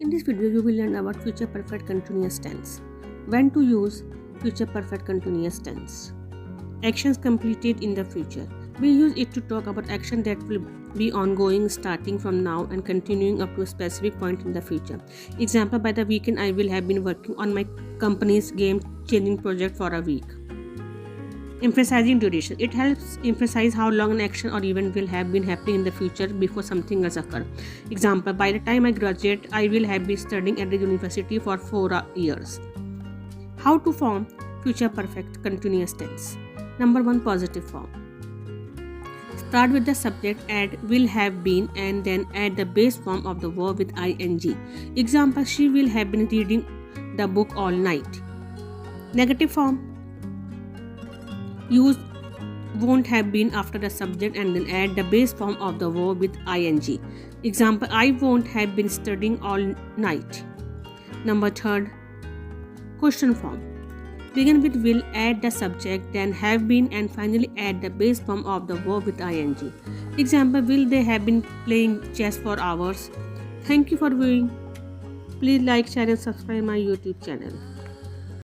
In this video, you will learn about future perfect continuous tense. When to use future perfect continuous tense. Actions completed in the future. We use it to talk about action that will be ongoing starting from now and continuing up to a specific point in the future. Example, by the weekend I will have been working on my company's game changing project for a week. Emphasizing duration. It helps emphasize how long an action or event will have been happening in the future before something else occurs. Example, by the time I graduate, I will have been studying at the university for 4 years. How to form future perfect continuous tense. Number 1, positive form. Start with the subject, add will have been, and then add the base form of the verb with ing. Example, she will have been reading the book all night. Negative form. Use won't have been after the subject and then add the base form of the verb with ing. Example, I won't have been studying all night. Number 3, question form. Begin with will, add the subject, then have been, and finally add the base form of the verb with ing. Example, will they have been playing chess for hours? Thank you for viewing. Please like, share and subscribe my YouTube channel.